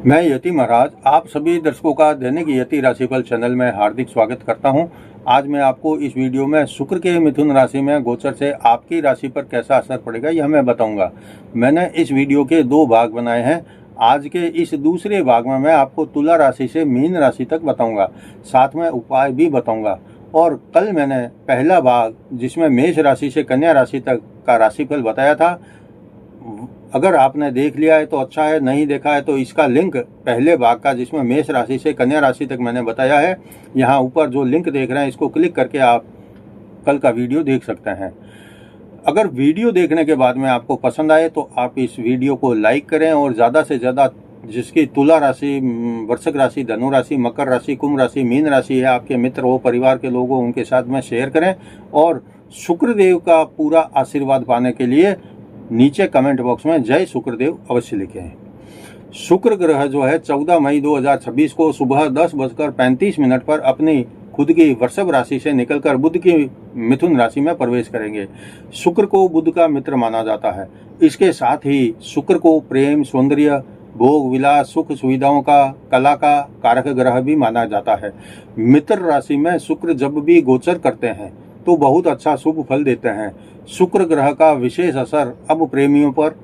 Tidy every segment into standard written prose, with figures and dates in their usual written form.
मैं यति महाराज आप सभी दर्शकों का दैनिक यति राशिफल चैनल में हार्दिक स्वागत करता हूं। आज मैं आपको इस वीडियो में शुक्र के मिथुन राशि में गोचर से आपकी राशि पर कैसा असर पड़ेगा यह मैं बताऊंगा। मैंने इस वीडियो के दो भाग बनाए हैं। आज के इस दूसरे भाग में मैं आपको तुला राशि से मीन राशि तक बताऊंगा, साथ में उपाय भी बताऊंगा। और कल मैंने पहला भाग जिसमें मेष राशि से कन्या राशि तक का राशिफल बताया था। अगर आपने देख लिया है तो अच्छा है, नहीं देखा है तो इसका लिंक पहले भाग का जिसमें मेष राशि से कन्या राशि तक मैंने बताया है, यहाँ ऊपर जो लिंक देख रहे हैं इसको क्लिक करके आप कल का वीडियो देख सकते हैं। अगर वीडियो देखने के बाद में आपको पसंद आए तो आप इस वीडियो को लाइक करें और ज़्यादा से ज़्यादा जिसकी तुला राशि, वृश्चिक राशि, धनु राशि, मकर राशि, कुंभ राशि, मीन राशि है, आपके मित्र हो, परिवार के लोग हो, उनके साथ में शेयर करें। और शुक्रदेव का पूरा आशीर्वाद पाने के लिए नीचे कमेंट बॉक्स में जय शुक्रदेव अवश्य लिखें। शुक्र ग्रह जो है 14 मई 2026 को सुबह 10:35 पर अपनी खुद की वृषभ राशि से निकलकर बुध की मिथुन राशि में प्रवेश करेंगे। शुक्र को बुध का मित्र माना जाता है। इसके साथ ही शुक्र को प्रेम, सौंदर्य, भोग विलास, सुख सुविधाओं का, कला का कारक ग्रह भी माना जाता है। मित्र राशि में शुक्र जब भी गोचर करते हैं तो बहुत अच्छा शुभ फल देते हैं। शुक्र ग्रह का विशेष असर अब प्रेमियों पर,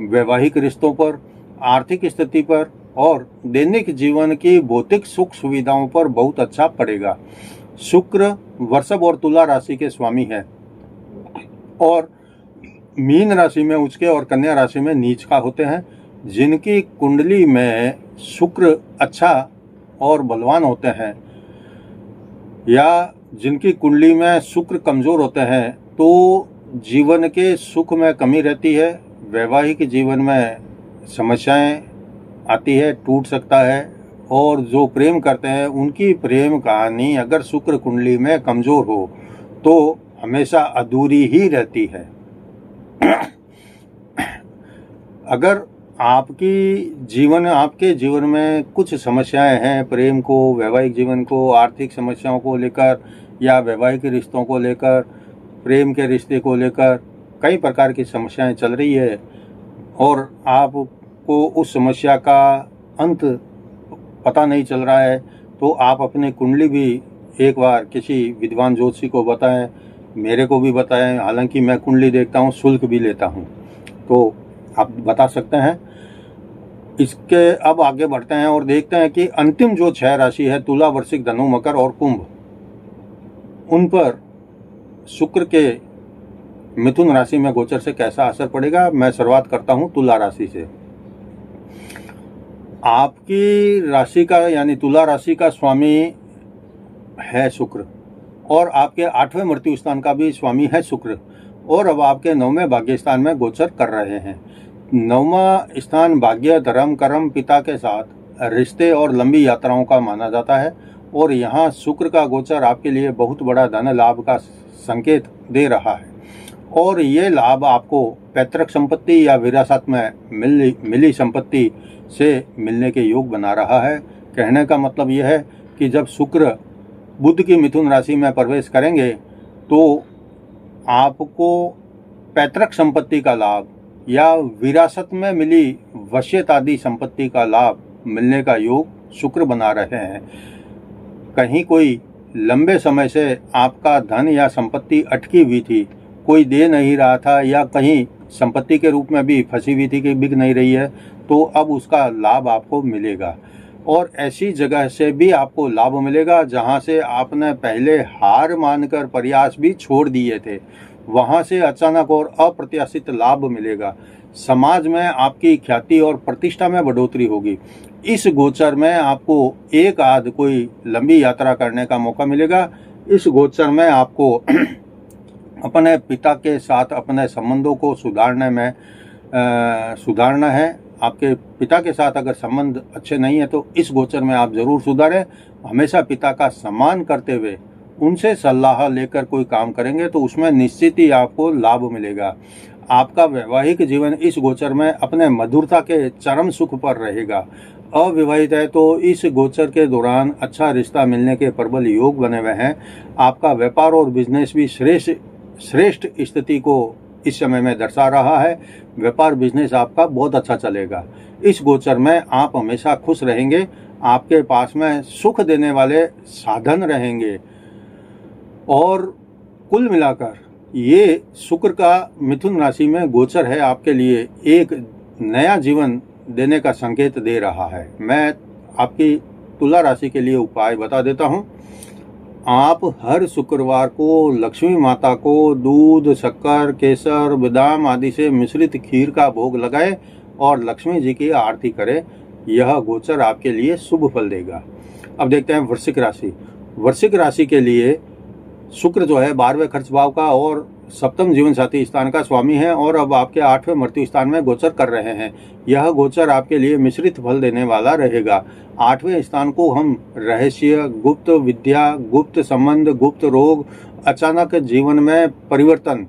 वैवाहिक रिश्तों पर, आर्थिक स्थिति पर और दैनिक जीवन की भौतिक सुख सुविधाओं पर बहुत अच्छा पड़ेगा। शुक्र वृषभ और तुला राशि के स्वामी है और मीन राशि में उच्च के और कन्या राशि में नीच का होते हैं। जिनकी कुंडली में शुक्र अच्छा और बलवान होते हैं या जिनकी कुंडली में शुक्र कमजोर होते हैं तो जीवन के सुख में कमी रहती है, वैवाहिक जीवन में समस्याएं आती है, टूट सकता है। और जो प्रेम करते हैं उनकी प्रेम कहानी अगर शुक्र कुंडली में कमजोर हो तो हमेशा अधूरी ही रहती है। अगर आपके जीवन में कुछ समस्याएं हैं, प्रेम को, वैवाहिक जीवन को, आर्थिक समस्याओं को लेकर या वैवाहिक रिश्तों को लेकर, प्रेम के रिश्ते को लेकर कई प्रकार की समस्याएं चल रही है और आपको उस समस्या का अंत पता नहीं चल रहा है तो आप अपनी कुंडली भी एक बार किसी विद्वान ज्योतिषी को बताएं, मेरे को भी बताएं। हालांकि मैं कुंडली देखता हूं, शुल्क भी लेता हूं, तो आप बता सकते हैं। इसके अब आगे बढ़ते हैं और देखते हैं कि अंतिम जो 6 राशि है, तुला, वृश्चिक, धनु, मकर और कुंभ, उन पर शुक्र के मिथुन राशि में गोचर से कैसा असर पड़ेगा। मैं शुरुआत करता हूं तुला राशि से। आपकी राशि का यानी तुला राशि का स्वामी है शुक्र और आपके 8वें मृत्यु स्थान का भी स्वामी है शुक्र और अब आपके 9वें भाग्य स्थान में गोचर कर रहे हैं। 9वां स्थान भाग्य, धर्म, कर्म, पिता के साथ रिश्ते और लंबी यात्राओं का माना जाता है और यहाँ शुक्र का गोचर आपके लिए बहुत बड़ा धन लाभ का संकेत दे रहा है और ये लाभ आपको पैतृक संपत्ति या विरासत में मिली संपत्ति से मिलने के योग बना रहा है। कहने का मतलब यह है कि जब शुक्र बुध की मिथुन राशि में प्रवेश करेंगे तो आपको पैतृक संपत्ति का लाभ या विरासत में मिली वसीयत आदि संपत्ति का लाभ मिलने का योग शुक्र बना रहे हैं। कहीं कोई लंबे समय से आपका धन या संपत्ति अटकी हुई थी, कोई दे नहीं रहा था या कहीं संपत्ति के रूप में भी फंसी हुई थी कि बिक नहीं रही है, तो अब उसका लाभ आपको मिलेगा। और ऐसी जगह से भी आपको लाभ मिलेगा जहां से आपने पहले हार मानकर प्रयास भी छोड़ दिए थे, वहां से अचानक और अप्रत्याशित लाभ मिलेगा। समाज में आपकी ख्याति और प्रतिष्ठा में बढ़ोतरी होगी। इस गोचर में आपको एक आध कोई लंबी यात्रा करने का मौका मिलेगा। इस गोचर में आपको अपने पिता के साथ अपने संबंधों को सुधारना है। आपके पिता के साथ अगर संबंध अच्छे नहीं है तो इस गोचर में आप जरूर सुधारें। हमेशा पिता का सम्मान करते हुए उनसे सलाह लेकर कोई काम करेंगे तो उसमें निश्चित ही आपको लाभ मिलेगा। आपका वैवाहिक जीवन इस गोचर में अपने मधुरता के चरम सुख पर रहेगा। अविवाहित है तो इस गोचर के दौरान अच्छा रिश्ता मिलने के प्रबल योग बने हुए हैं। आपका व्यापार और बिजनेस भी श्रेष्ठ स्थिति को इस समय में दर्शा रहा है। व्यापार बिजनेस आपका बहुत अच्छा चलेगा। इस गोचर में आप हमेशा खुश रहेंगे। आपके पास में सुख देने वाले साधन रहेंगे। और कुल मिलाकर ये शुक्र का मिथुन राशि में गोचर है आपके लिए एक नया जीवन देने का संकेत दे रहा है। मैं आपकी तुला राशि के लिए उपाय बता देता हूँ। आप हर शुक्रवार को लक्ष्मी माता को दूध, शक्कर, केसर, बादाम आदि से मिश्रित खीर का भोग लगाएं और लक्ष्मी जी की आरती करें। यह गोचर आपके लिए शुभ फल देगा। अब देखते हैं वृश्चिक राशि। वृश्चिक राशि के लिए शुक्र जो है 12वें खर्च भाव का और सप्तम जीवन साथी स्थान का स्वामी है और अब आपके 8वें मृत्यु स्थान में गोचर कर रहे हैं। यह गोचर आपके लिए मिश्रित फल देने वाला रहेगा। 8वें स्थान को हम रहस्य, गुप्त विद्या, गुप्त संबंध, गुप्त रोग, अचानक जीवन में परिवर्तन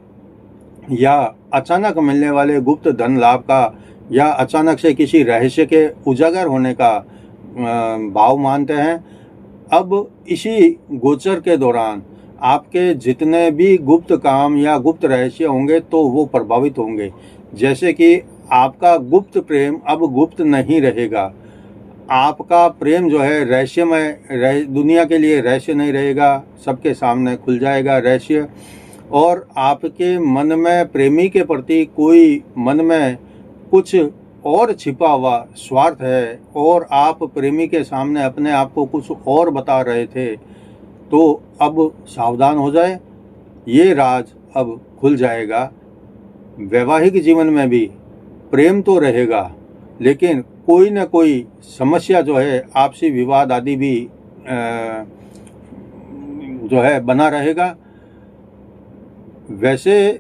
या अचानक मिलने वाले गुप्त धन लाभ का या अचानक से किसी रहस्य के उजागर होने का भाव मानते हैं। अब इसी गोचर के दौरान आपके जितने भी गुप्त काम या गुप्त रहस्य होंगे तो वो प्रभावित होंगे। जैसे कि आपका गुप्त प्रेम अब गुप्त नहीं रहेगा। आपका प्रेम जो है रहस्यमय, दुनिया के लिए रहस्य नहीं रहेगा, सबके सामने खुल जाएगा रहस्य। और आपके मन में प्रेमी के प्रति कोई मन में कुछ और छिपा हुआ स्वार्थ है और आप प्रेमी के सामने अपने आप को कुछ और बता रहे थे, तो अब सावधान हो जाए, ये राज अब खुल जाएगा। वैवाहिक जीवन में भी प्रेम तो रहेगा लेकिन कोई न कोई समस्या जो है, आपसी विवाद आदि भी जो है बना रहेगा। वैसे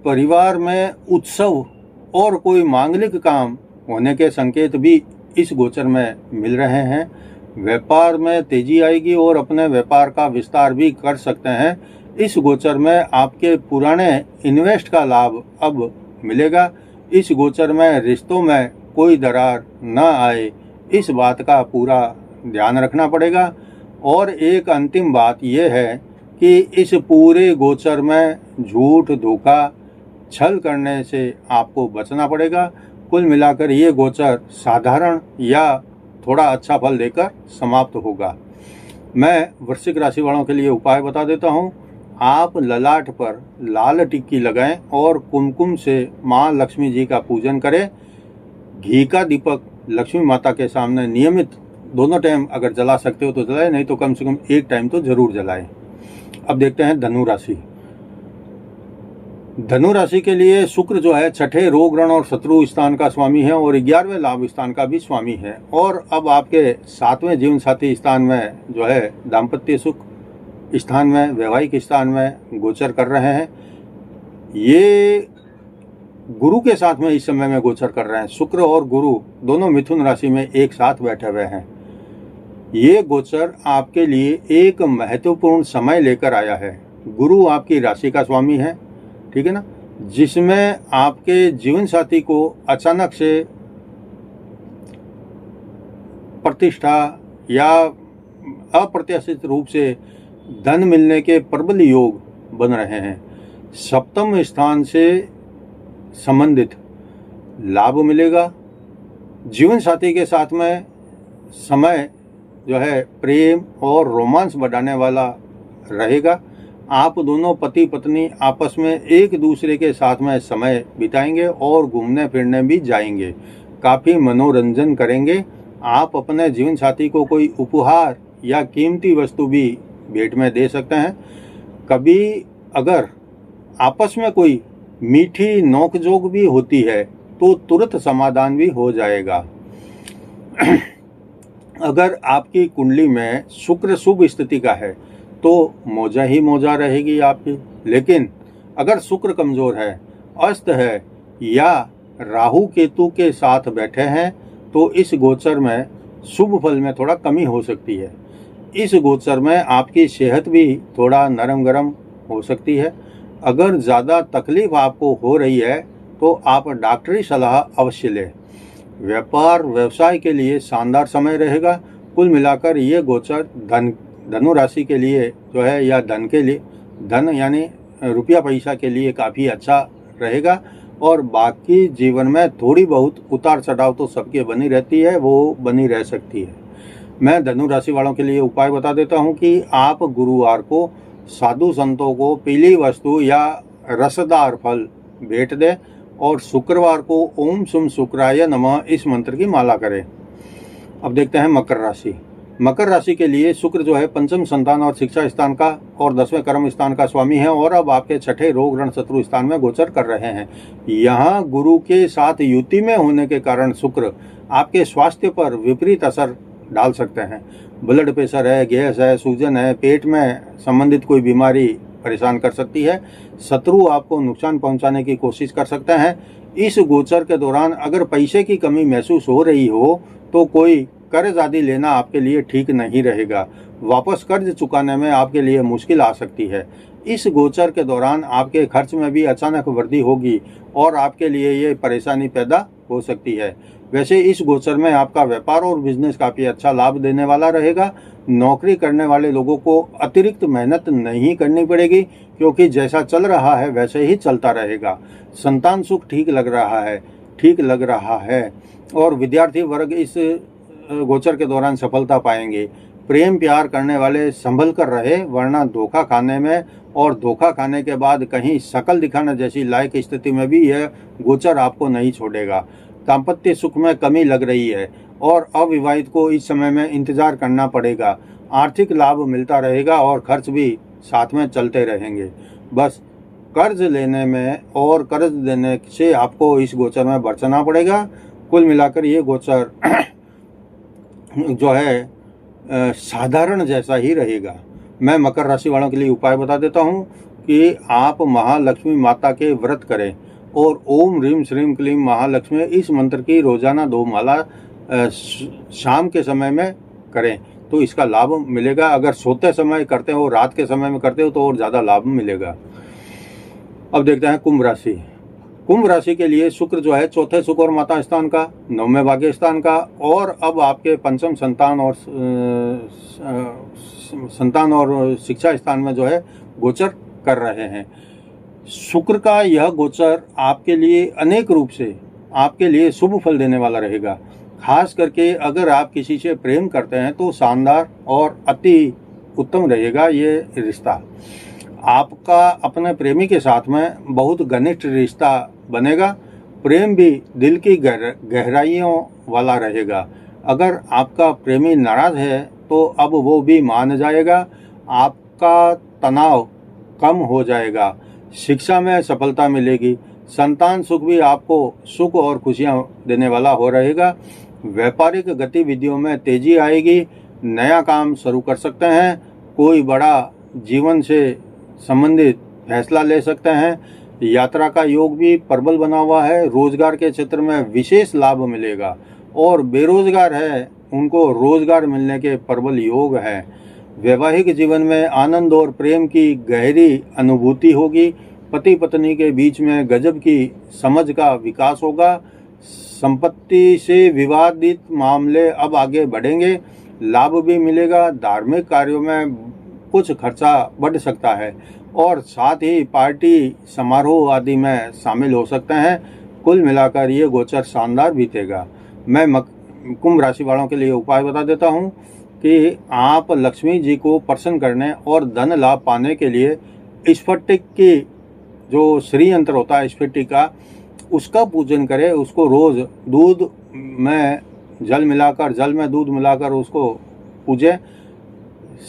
परिवार में उत्सव और कोई मांगलिक काम होने के संकेत भी इस गोचर में मिल रहे हैं। व्यापार में तेजी आएगी और अपने व्यापार का विस्तार भी कर सकते हैं। इस गोचर में आपके पुराने इन्वेस्ट का लाभ अब मिलेगा। इस गोचर में रिश्तों में कोई दरार न आए, इस बात का पूरा ध्यान रखना पड़ेगा। और एक अंतिम बात यह है कि इस पूरे गोचर में झूठ, धोखा, छल करने से आपको बचना पड़ेगा। कुल मिलाकर ये गोचर साधारण या थोड़ा अच्छा फल देकर समाप्त होगा। मैं वृश्चिक राशि वालों के लिए उपाय बता देता हूँ। आप ललाट पर लाल टिक्की लगाएं और कुमकुम से माँ लक्ष्मी जी का पूजन करें। घी का दीपक लक्ष्मी माता के सामने नियमित दोनों टाइम अगर जला सकते हो तो जलाएं, नहीं तो कम से कम एक टाइम तो जरूर जलाएं। अब देखते हैं धनु राशि। धनु राशि के लिए शुक्र जो है 6ठे रोग, ऋण और शत्रु स्थान का स्वामी है और 11वें लाभ स्थान का भी स्वामी है। और अब आपके 7वें जीवन साथी स्थान में जो है दाम्पत्य सुख स्थान में, वैवाहिक स्थान में गोचर कर रहे हैं। ये गुरु के साथ में इस समय में गोचर कर रहे हैं। शुक्र और गुरु दोनों मिथुन राशि में एक साथ बैठे हुए हैं। ये गोचर आपके लिए एक महत्वपूर्ण समय लेकर आया है। गुरु आपकी राशि का स्वामी है, ठीक है ना, जिसमें आपके जीवन साथी को अचानक से प्रतिष्ठा या अप्रत्याशित रूप से धन मिलने के प्रबल योग बन रहे हैं। सप्तम स्थान से संबंधित लाभ मिलेगा। जीवन साथी के साथ में समय जो है प्रेम और रोमांस बढ़ाने वाला रहेगा। आप दोनों पति पत्नी आपस में एक दूसरे के साथ में समय बिताएंगे और घूमने फिरने भी जाएंगे, काफ़ी मनोरंजन करेंगे। आप अपने जीवन साथी को कोई उपहार या कीमती वस्तु भी भेंट में दे सकते हैं। कभी अगर आपस में कोई मीठी नोकझोंक भी होती है तो तुरंत समाधान भी हो जाएगा। अगर आपकी कुंडली में शुक्र शुभ स्थिति का है तो मौजा ही मौजा रहेगी आपकी। लेकिन अगर शुक्र कमज़ोर है, अस्त है या राहु केतु के साथ बैठे हैं तो इस गोचर में शुभ फल में थोड़ा कमी हो सकती है। इस गोचर में आपकी सेहत भी थोड़ा नरम गरम हो सकती है। अगर ज़्यादा तकलीफ आपको हो रही है तो आप डॉक्टरी सलाह अवश्य लें। व्यापार व्यवसाय के लिए शानदार समय रहेगा। कुल मिलाकर ये गोचर धनु राशि के लिए जो है या धन के लिए, धन यानी रुपया पैसा के लिए काफ़ी अच्छा रहेगा और बाकी जीवन में थोड़ी बहुत उतार चढ़ाव तो सबके बनी रहती है, वो बनी रह सकती है। मैं धनु राशि वालों के लिए उपाय बता देता हूं कि आप गुरुवार को साधु संतों को पीली वस्तु या रसदार फल भेंट दें और शुक्रवार को ओम शुम शुक्राय नमः इस मंत्र की माला करें। अब देखते हैं मकर राशि। मकर राशि के लिए शुक्र जो है पंचम संतान और शिक्षा स्थान का और 10वें कर्म स्थान का स्वामी है और अब आपके छठे रोग ऋण शत्रु स्थान में गोचर कर रहे हैं। यहाँ गुरु के साथ युति में होने के कारण शुक्र आपके स्वास्थ्य पर विपरीत असर डाल सकते हैं। ब्लड प्रेशर है, गैस है, सूजन है, पेट में संबंधित कोई बीमारी परेशान कर सकती है। शत्रु आपको नुकसान पहुंचाने की कोशिश कर सकते हैं। इस गोचर के दौरान अगर पैसे की कमी महसूस हो रही हो तो कोई कर्ज आदि लेना आपके लिए ठीक नहीं रहेगा। वापस कर्ज चुकाने में आपके लिए मुश्किल आ सकती है। इस गोचर के दौरान आपके खर्च में भी अचानक वृद्धि होगी और आपके लिए ये परेशानी पैदा हो सकती है। वैसे इस गोचर में आपका व्यापार और बिजनेस काफ़ी अच्छा लाभ देने वाला रहेगा। नौकरी करने वाले लोगों को अतिरिक्त मेहनत नहीं करनी पड़ेगी क्योंकि जैसा चल रहा है वैसे ही चलता रहेगा। संतान सुख ठीक लग रहा है और विद्यार्थी वर्ग इस गोचर के दौरान सफलता पाएंगे। प्रेम प्यार करने वाले संभल कर रहे, वरना धोखा खाने में और धोखा खाने के बाद कहीं शकल दिखाना जैसी लायक स्थिति में भी यह गोचर आपको नहीं छोड़ेगा। दाम्पत्य सुख में कमी लग रही है और अविवाहित को इस समय में इंतजार करना पड़ेगा। आर्थिक लाभ मिलता रहेगा और खर्च भी साथ में चलते रहेंगे। बस कर्ज लेने में और कर्ज देने से आपको इस गोचर में बचना पड़ेगा। कुल मिलाकर ये गोचर जो है साधारण जैसा ही रहेगा। मैं मकर राशि वालों के लिए उपाय बता देता हूँ कि आप महालक्ष्मी माता के व्रत करें और ओम ह्रीम श्रीम क्लीम महालक्ष्मी इस मंत्र की रोजाना 2 माला शाम के समय में करें तो इसका लाभ मिलेगा। अगर सोते समय करते हो, रात के समय में करते हो तो और ज़्यादा लाभ मिलेगा। अब देखते हैं कुंभ राशि। कुंभ राशि के लिए शुक्र जो है चौथे सुख और माता स्थान का, 9वें भाग्य स्थान का और अब आपके पंचम संतान और शिक्षा स्थान में जो है गोचर कर रहे हैं। शुक्र का यह गोचर आपके लिए अनेक रूप से आपके लिए शुभ फल देने वाला रहेगा। खास करके अगर आप किसी से प्रेम करते हैं तो शानदार और अति उत्तम रहेगा ये रिश्ता। आपका अपने प्रेमी के साथ में बहुत घनिष्ठ रिश्ता बनेगा। प्रेम भी दिल की गहराइयों वाला रहेगा। अगर आपका प्रेमी नाराज है तो अब वो भी मान जाएगा। आपका तनाव कम हो जाएगा। शिक्षा में सफलता मिलेगी। संतान सुख भी आपको सुख और खुशियां देने वाला हो रहेगा। व्यापारिक गतिविधियों में तेजी आएगी। नया काम शुरू कर सकते हैं। कोई बड़ा जीवन से संबंधित फैसला ले सकते हैं। यात्रा का योग भी प्रबल बना हुआ है। रोजगार के क्षेत्र में विशेष लाभ मिलेगा और बेरोजगार है उनको रोजगार मिलने के प्रबल योग है। वैवाहिक जीवन में आनंद और प्रेम की गहरी अनुभूति होगी। पति पत्नी के बीच में गजब की समझ का विकास होगा। संपत्ति से विवादित मामले अब आगे बढ़ेंगे। लाभ भी मिलेगा। धार्मिक कार्यों में कुछ खर्चा बढ़ सकता है और साथ ही पार्टी समारोह आदि में शामिल हो सकते हैं। कुल मिलाकर ये गोचर शानदार बीतेगा। मैं कुंभ राशि वालों के लिए उपाय बता देता हूँ कि आप लक्ष्मी जी को प्रसन्न करने और धन लाभ पाने के लिए स्फटिक की जो श्री यंत्र होता है स्फटिक का, उसका पूजन करें। उसको रोज़ दूध में दूध मिलाकर उसको पूजें।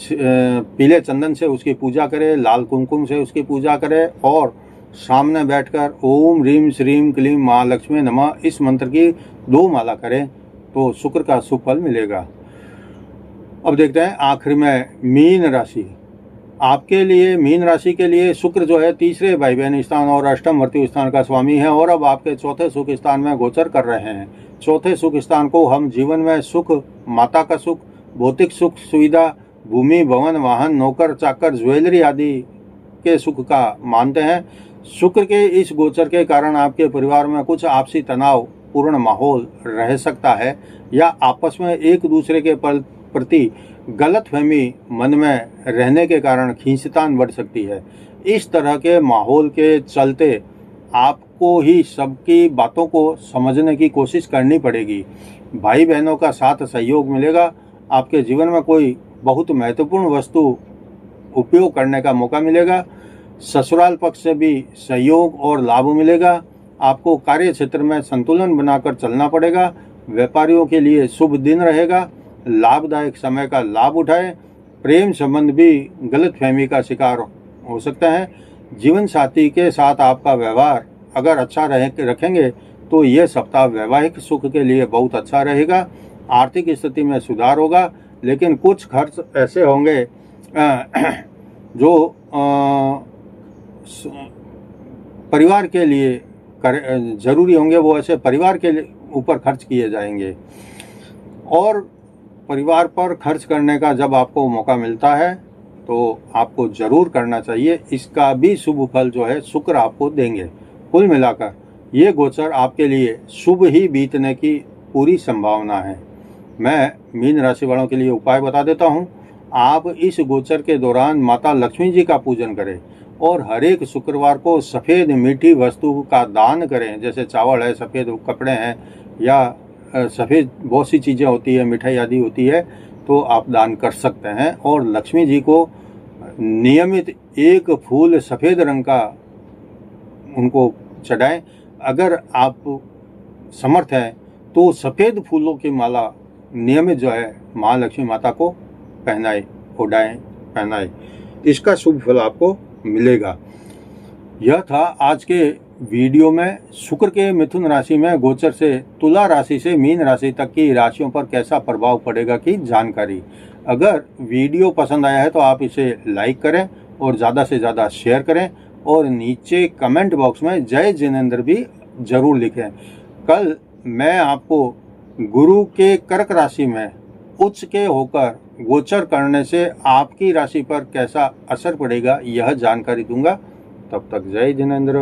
पीले चंदन से उसकी पूजा करें, लाल कुमकुम से उसकी पूजा करें और सामने बैठकर ओम ह्रीम श्रीम क्लीम महालक्ष्मी नमः इस मंत्र की 2 माला करें तो शुक्र का शुभ फल मिलेगा। अब देखते हैं आखिर में मीन राशि। आपके लिए मीन राशि के लिए शुक्र जो है तीसरे भाई बहन स्थान और अष्टम मृत्यु स्थान का स्वामी है और अब आपके चौथे सुख स्थान में गोचर कर रहे हैं। चौथे सुख स्थान को हम जीवन में सुख, माता का सुख, भौतिक सुख सुविधा, भूमि भवन वाहन नौकर चाकर ज्वेलरी आदि के सुख का मानते हैं। शुक्र के इस गोचर के कारण आपके परिवार में कुछ आपसी तनाव पूर्ण माहौल रह सकता है या आपस में एक दूसरे के प्रति गलतफहमी मन में रहने के कारण खींचतान बढ़ सकती है। इस तरह के माहौल के चलते आपको ही सबकी बातों को समझने की कोशिश करनी पड़ेगी। भाई बहनों का साथ सहयोग मिलेगा। आपके जीवन में कोई बहुत महत्वपूर्ण वस्तु उपयोग करने का मौका मिलेगा। ससुराल पक्ष से भी सहयोग और लाभ मिलेगा। आपको कार्य क्षेत्र में संतुलन बनाकर चलना पड़ेगा। व्यापारियों के लिए शुभ दिन रहेगा। लाभदायक समय का लाभ उठाएं। प्रेम संबंध भी गलतफहमी का शिकार हो सकता है। जीवन साथी के साथ आपका व्यवहार अगर अच्छा रखेंगे तो यह सप्ताह वैवाहिक सुख के लिए बहुत अच्छा रहेगा। आर्थिक स्थिति में सुधार होगा, लेकिन कुछ खर्च ऐसे होंगे जो परिवार के लिए जरूरी होंगे। वो ऐसे परिवार के ऊपर खर्च किए जाएंगे। और परिवार पर खर्च करने का जब आपको मौका मिलता है तो आपको जरूर करना चाहिए। इसका भी शुभ फल जो है शुक्र आपको देंगे। कुल मिलाकर ये गोचर आपके लिए शुभ ही बीतने की पूरी संभावना है। मैं मीन राशि वालों के लिए उपाय बता देता हूँ। आप इस गोचर के दौरान माता लक्ष्मी जी का पूजन करें और हर एक शुक्रवार को सफ़ेद मीठी वस्तु का दान करें। जैसे चावल है, सफ़ेद कपड़े हैं, या सफ़ेद बहुत सी चीज़ें होती है, मिठाई आदि होती है, तो आप दान कर सकते हैं। और लक्ष्मी जी को नियमित एक फूल सफ़ेद रंग का उनको चढ़ाएं। अगर आप समर्थ हैं तो सफ़ेद फूलों की माला नियमित जो है महालक्ष्मी माता को पहनाए, ओढ़ाएं, पहनाए। इसका शुभ फल आपको मिलेगा। यह था आज के वीडियो में शुक्र के मिथुन राशि में गोचर से तुला राशि से मीन राशि तक की राशियों पर कैसा प्रभाव पड़ेगा की जानकारी। अगर वीडियो पसंद आया है तो आप इसे लाइक करें और ज़्यादा से ज़्यादा शेयर करें, और नीचे कमेंट बॉक्स में जय जिनेंद्र भी ज़रूर लिखें। कल मैं आपको गुरु के कर्क राशि में उच्च के होकर गोचर करने से आपकी राशि पर कैसा असर पड़ेगा यह जानकारी दूंगा। तब तक जय जिनेंद्र।